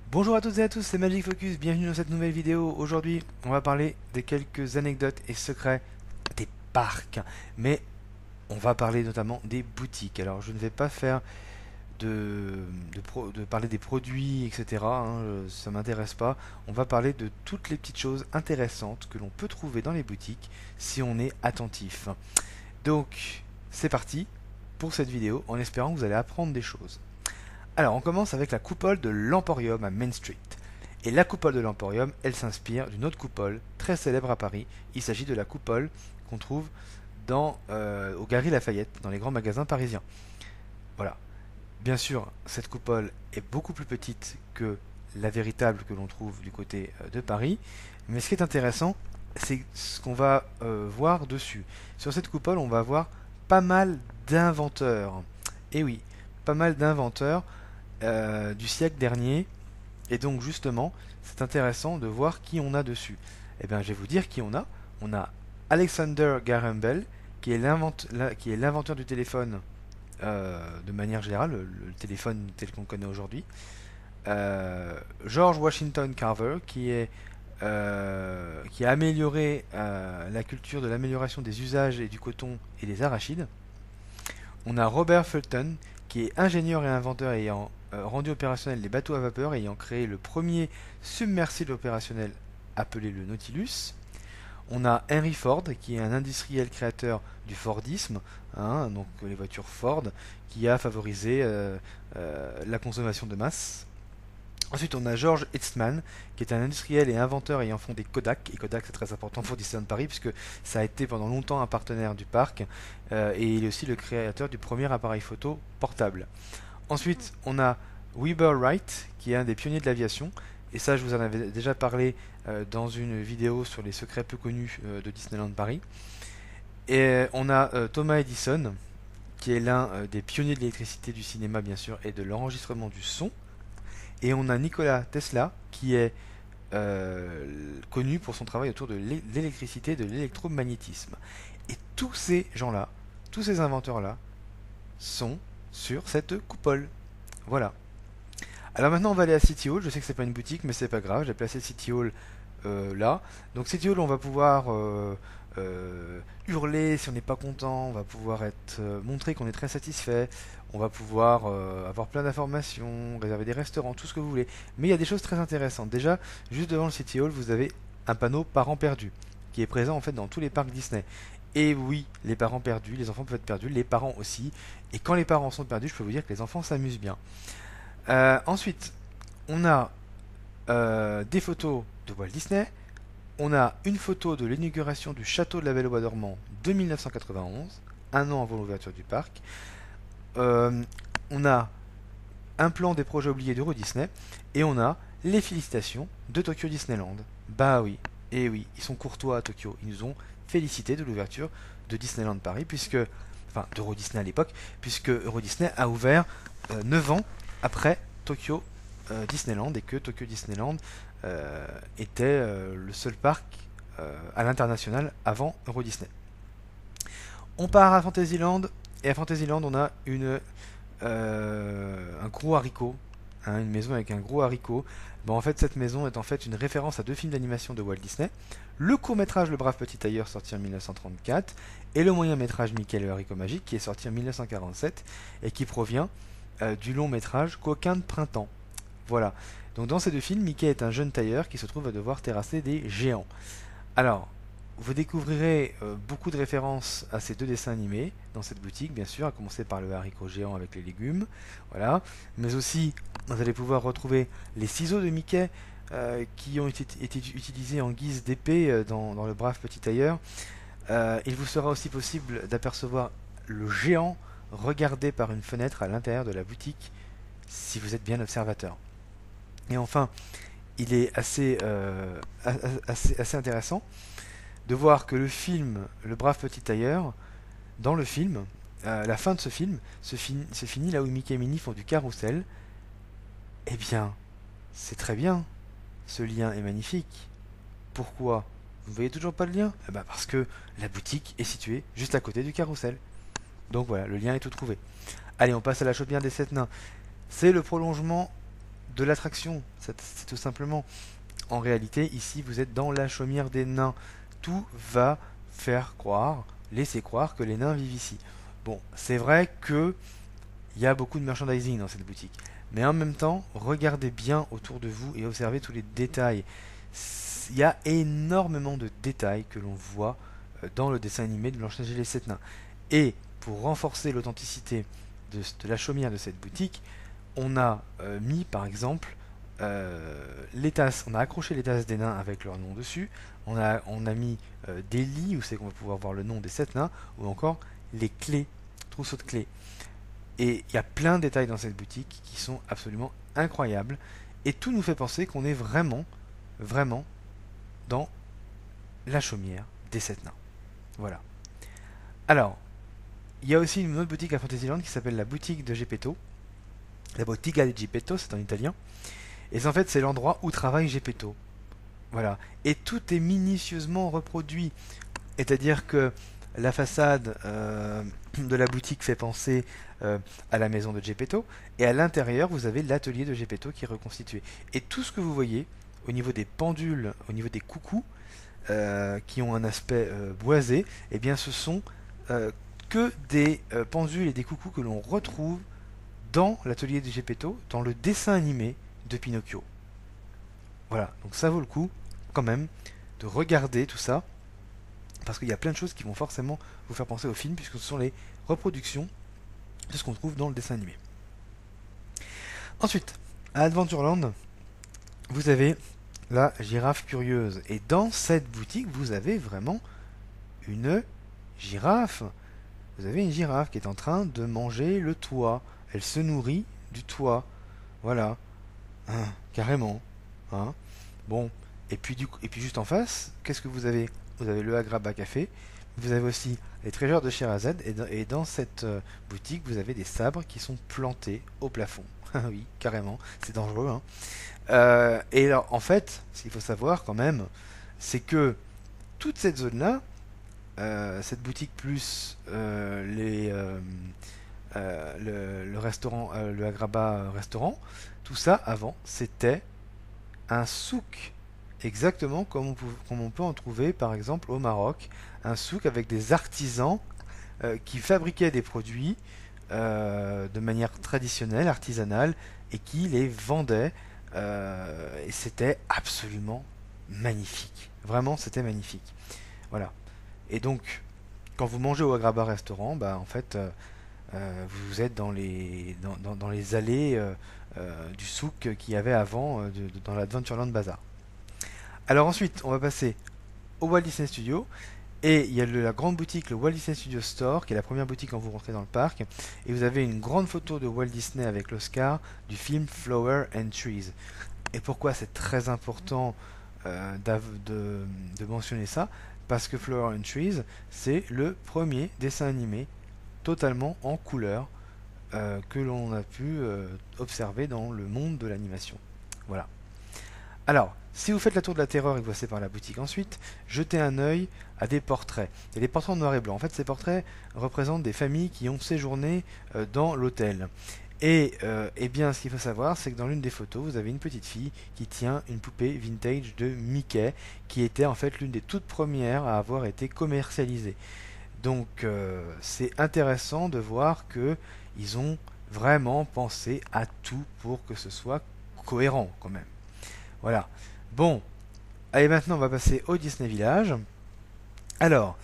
Bonjour à toutes et à tous, c'est Magic Focus, bienvenue dans cette nouvelle vidéo. Aujourd'hui, on va parler de quelques anecdotes et secrets des parcs, mais on va parler notamment des boutiques. Alors, je ne vais pas faire de parler des produits, etc. Ça m'intéresse pas. On va parler de toutes les petites choses intéressantes que l'on peut trouver dans les boutiques si on est attentif. Donc, c'est parti pour cette vidéo en espérant que vous allez apprendre des choses. Alors, on commence avec la coupole de l'Emporium à Main Street. Et la coupole de l'Emporium, elle s'inspire d'une autre coupole très célèbre à Paris. Il s'agit de la coupole qu'on trouve au Galeries Lafayette, dans les grands magasins parisiens. Voilà. Bien sûr, cette coupole est beaucoup plus petite que la véritable que l'on trouve du côté de Paris. Mais ce qui est intéressant, c'est ce qu'on va voir dessus. Sur cette coupole, on va voir pas mal d'inventeurs. Et oui, pas mal d'inventeurs du siècle dernier. Et donc justement, c'est intéressant de voir qui on a dessus. Eh bien, je vais vous dire qui on a. On a Alexander Graham Bell, qui est l'inventeur du téléphone de manière générale, le téléphone tel qu'on le connaît aujourd'hui. George Washington Carver, qui a amélioré la culture de l'amélioration des usages et du coton et des arachides. On a Robert Fulton, qui est ingénieur et inventeur ayant rendu opérationnel les bateaux à vapeur, ayant créé le premier submersible opérationnel appelé le Nautilus. On a Henry Ford, qui est un industriel créateur du Fordisme, donc les voitures Ford, qui a favorisé la consommation de masse. Ensuite, on a George Eastman, qui est un industriel et inventeur ayant fondé Kodak. Et Kodak, c'est très important pour Disneyland Paris, puisque ça a été pendant longtemps un partenaire du parc. Et il est aussi le créateur du premier appareil photo portable. Ensuite, on a Wilbur Wright, qui est un des pionniers de l'aviation. Et ça, je vous en avais déjà parlé dans une vidéo sur les secrets peu connus de Disneyland Paris. Et on a Thomas Edison, qui est l'un des pionniers de l'électricité, du cinéma, bien sûr, et de l'enregistrement du son. Et on a Nikola Tesla, qui est connu pour son travail autour de l'électricité et de l'électromagnétisme. Et tous ces gens-là, tous ces inventeurs-là, sont sur cette coupole. Voilà. Alors maintenant, on va aller à City Hall. Je sais que c'est pas une boutique, mais c'est pas grave. J'ai placé City Hall là. Donc City Hall, on va pouvoir hurler si on n'est pas content. On va pouvoir montrer qu'on est très satisfait. On va pouvoir avoir plein d'informations, réserver des restaurants, tout ce que vous voulez. Mais il y a des choses très intéressantes. Déjà, juste devant le City Hall, vous avez un panneau parents perdus qui est présent en fait dans tous les parcs Disney. Et oui, les parents perdus, les enfants peuvent être perdus, les parents aussi. Et quand les parents sont perdus, je peux vous dire que les enfants s'amusent bien. Ensuite, on a des photos de Walt Disney. On a une photo de l'inauguration du château de la Belle au Bois dormant de 1991, un an avant l'ouverture du parc. On a un plan des projets oubliés d'Euro Disney. Et on a les félicitations de Tokyo Disneyland. Bah oui, et oui, ils sont courtois à Tokyo. Ils nous ont félicité de l'ouverture de Disneyland Paris, d'Euro Disney à l'époque, puisque Euro Disney a ouvert 9 ans après Tokyo Disneyland, et que Tokyo Disneyland était le seul parc à l'international avant Euro Disney. On part à Fantasyland, et à Fantasyland on a un gros haricot, une maison avec un gros haricot. Bon, en fait, cette maison est en fait une référence à deux films d'animation de Walt Disney. Le court-métrage Le Brave Petit Tailleur, sorti en 1934, et le moyen-métrage Mickey et le haricot magique, qui est sorti en 1947, et qui provient du long-métrage Coquin de printemps. Voilà. Donc dans ces deux films, Mickey est un jeune tailleur qui se trouve à devoir terrasser des géants. Alors, vous découvrirez beaucoup de références à ces deux dessins animés dans cette boutique, bien sûr, à commencer par le haricot géant avec les légumes, voilà. Mais aussi, vous allez pouvoir retrouver les ciseaux de Mickey qui ont été utilisés en guise d'épée dans le brave petit tailleur. Il vous sera aussi possible d'apercevoir le géant regardé par une fenêtre à l'intérieur de la boutique si vous êtes bien observateur. Et enfin, il est assez intéressant de voir que le film Le Brave Petit Tailleur, dans le film, la fin de ce film se finit là où Mickey et Minnie font du carrousel. Eh bien, c'est très bien. Ce lien est magnifique. Pourquoi? Vous ne voyez toujours pas le lien? Eh ben parce que la boutique est située juste à côté du carrousel. Donc voilà, le lien est tout trouvé. Allez, on passe à la chaudière des sept nains. C'est le prolongement de l'attraction. C'est tout simplement. En réalité, ici, vous êtes dans la chaumière des nains. Tout va faire croire, laisser croire que les nains vivent ici. Bon, c'est vrai que il y a beaucoup de merchandising dans cette boutique. Mais en même temps, regardez bien autour de vous et observez tous les détails. Il y a énormément de détails que l'on voit dans le dessin animé de Blanche-Neige et les 7 nains. Et pour renforcer l'authenticité de la chaumière de cette boutique, on a mis par exemple les tasses, on a accroché les tasses des nains avec leur nom dessus, on a mis des lits où c'est qu'on va pouvoir voir le nom des 7 nains, ou encore les clés, trousseaux de clés. Et il y a plein de détails dans cette boutique qui sont absolument incroyables, et tout nous fait penser qu'on est vraiment, vraiment dans la chaumière des 7 nains. Voilà. Alors, il y a aussi une autre boutique à Fantasyland qui s'appelle la boutique de Geppetto. La Bottega di Geppetto, c'est en italien. Et en fait, c'est l'endroit où travaille Geppetto. Voilà. Et tout est minutieusement reproduit. C'est-à-dire que la façade de la boutique fait penser à la maison de Geppetto. Et à l'intérieur, vous avez l'atelier de Geppetto qui est reconstitué. Et tout ce que vous voyez, au niveau des pendules, au niveau des coucous, qui ont un aspect boisé, eh bien ce sont que des pendules et des coucous que l'on retrouve dans l'atelier de Geppetto, dans le dessin animé de Pinocchio. Voilà, donc ça vaut le coup quand même de regarder tout ça, parce qu'il y a plein de choses qui vont forcément vous faire penser au film, puisque ce sont les reproductions de ce qu'on trouve dans le dessin animé. Ensuite, à Adventureland, vous avez la girafe curieuse. Et dans cette boutique, vous avez vraiment une girafe. Vous avez une girafe qui est en train de manger le toit. Elle se nourrit du toit. Voilà. Hein, carrément. Hein. Bon. Et puis juste en face, qu'est-ce que vous avez? Vous avez le Agrabah Café. Vous avez aussi les trésors de Sherazade. Et dans cette boutique, vous avez des sabres qui sont plantés au plafond. Oui, carrément. C'est dangereux. Hein. Et alors, en fait, ce qu'il faut savoir quand même, c'est que toute cette zone-là, cette boutique plus le restaurant, le Agrabah restaurant, tout ça avant, c'était un souk, exactement comme on peut en trouver par exemple au Maroc, un souk avec des artisans qui fabriquaient des produits de manière traditionnelle, artisanale, et qui les vendaient. Et c'était absolument magnifique. Vraiment, c'était magnifique. Voilà. Et donc, quand vous mangez au Agrabah restaurant, bah, en fait, vous êtes dans les allées du souk qu'il y avait avant dans l'Adventureland Bazaar. Alors ensuite, on va passer au Walt Disney Studio. Et il y a la grande boutique, le Walt Disney Studio Store, qui est la première boutique quand vous rentrez dans le parc. Et vous avez une grande photo de Walt Disney avec l'Oscar du film Flower and Trees. Et pourquoi c'est très important de mentionner ça? Parce que Flower and Trees, c'est le premier dessin animé totalement en couleur que l'on a pu observer dans le monde de l'animation. Voilà. Alors, si vous faites la tour de la terreur et que vous passez par la boutique ensuite, jetez un œil à des portraits. Il y a des portraits en noir et blanc. En fait, ces portraits représentent des familles qui ont séjourné dans l'hôtel. Et eh bien, ce qu'il faut savoir, c'est que dans l'une des photos, vous avez une petite fille qui tient une poupée vintage de Mickey, qui était en fait l'une des toutes premières à avoir été commercialisée. Donc, c'est intéressant de voir que ils ont vraiment pensé à tout pour que ce soit cohérent quand même. Voilà. Bon, allez, maintenant on va passer au Disney Village. Alors,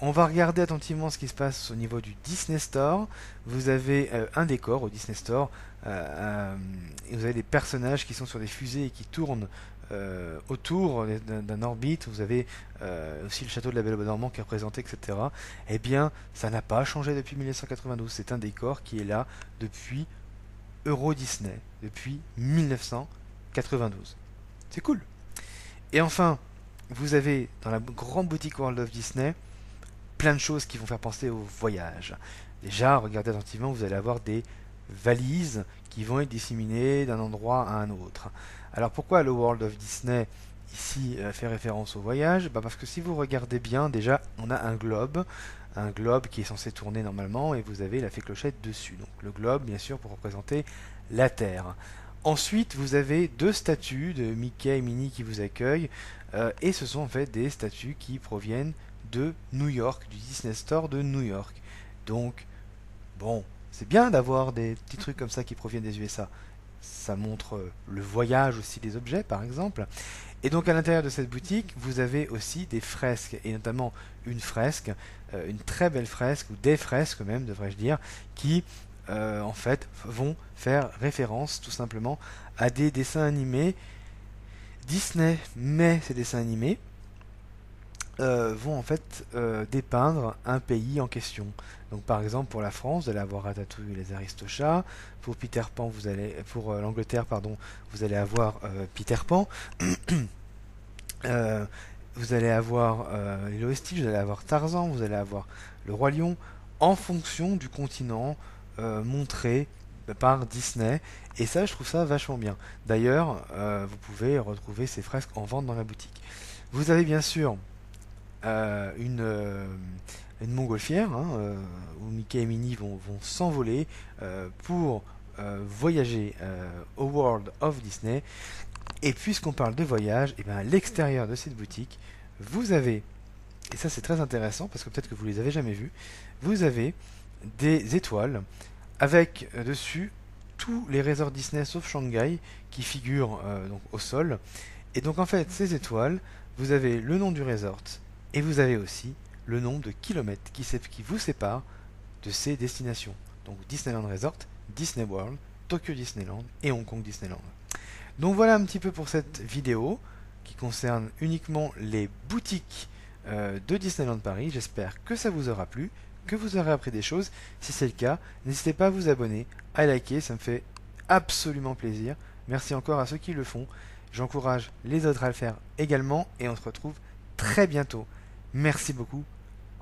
on va regarder attentivement ce qui se passe au niveau du Disney Store. Vous avez un décor au Disney Store. Et vous avez des personnages qui sont sur des fusées et qui tournent autour d'un orbite. Vous avez aussi le château de la Belle au Bois dormant qui est représenté, etc. Eh bien, ça n'a pas changé depuis 1992. C'est un décor qui est là depuis Euro Disney, depuis 1992. C'est cool. Et enfin, vous avez dans la grande boutique World of Disney plein de choses qui vont faire penser au voyage. Déjà, regardez attentivement, vous allez avoir des valises qui vont être disséminées d'un endroit à un autre. Alors pourquoi le World of Disney ici fait référence au voyage? Parce que si vous regardez bien, déjà on a un globe qui est censé tourner normalement, et vous avez la fée Clochette dessus. Donc le globe, bien sûr, pour représenter la Terre. Ensuite, vous avez deux statues de Mickey et Minnie qui vous accueillent, et ce sont en fait des statues qui proviennent de New York, du Disney Store de New York. Donc, bon, c'est bien d'avoir des petits trucs comme ça qui proviennent des USA. Ça montre le voyage aussi des objets, par exemple. Et donc à l'intérieur de cette boutique, vous avez aussi des fresques, et notamment une fresque, une très belle fresque, ou des fresques même, devrais-je dire, qui en fait vont faire référence tout simplement à des dessins animés Disney, mais ces dessins animés vont en fait dépeindre un pays en question. Donc par exemple pour la France, vous allez avoir Ratatouille et les Aristochats. Pour Peter Pan, pour l'Angleterre, pardon, vous allez avoir Peter Pan. Euh, vous allez avoir Lilo et Stitch, vous allez avoir Tarzan, vous allez avoir le Roi Lion, en fonction du continent montré par Disney. Et ça, je trouve ça vachement bien. D'ailleurs, vous pouvez retrouver ces fresques en vente dans la boutique. Vous avez bien sûr une montgolfière, hein, où Mickey et Minnie vont s'envoler pour voyager au World of Disney. Et puisqu'on parle de voyage, et bien à l'extérieur de cette boutique, vous avez, et ça c'est très intéressant parce que peut-être que vous les avez jamais vus, vous avez des étoiles avec dessus tous les resorts Disney sauf Shanghai qui figurent donc au sol. Et donc en fait, ces étoiles, vous avez le nom du resort et vous avez aussi le nombre de kilomètres qui vous séparent de ces destinations. Donc Disneyland Resort, Disney World, Tokyo Disneyland et Hong Kong Disneyland. Donc voilà un petit peu pour cette vidéo qui concerne uniquement les boutiques de Disneyland Paris. J'espère que ça vous aura plu, que vous aurez appris des choses. Si c'est le cas, n'hésitez pas à vous abonner, à liker, ça me fait absolument plaisir. Merci encore à ceux qui le font. J'encourage les autres à le faire également et on se retrouve très bientôt. Merci beaucoup,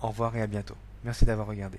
au revoir et à bientôt. Merci d'avoir regardé.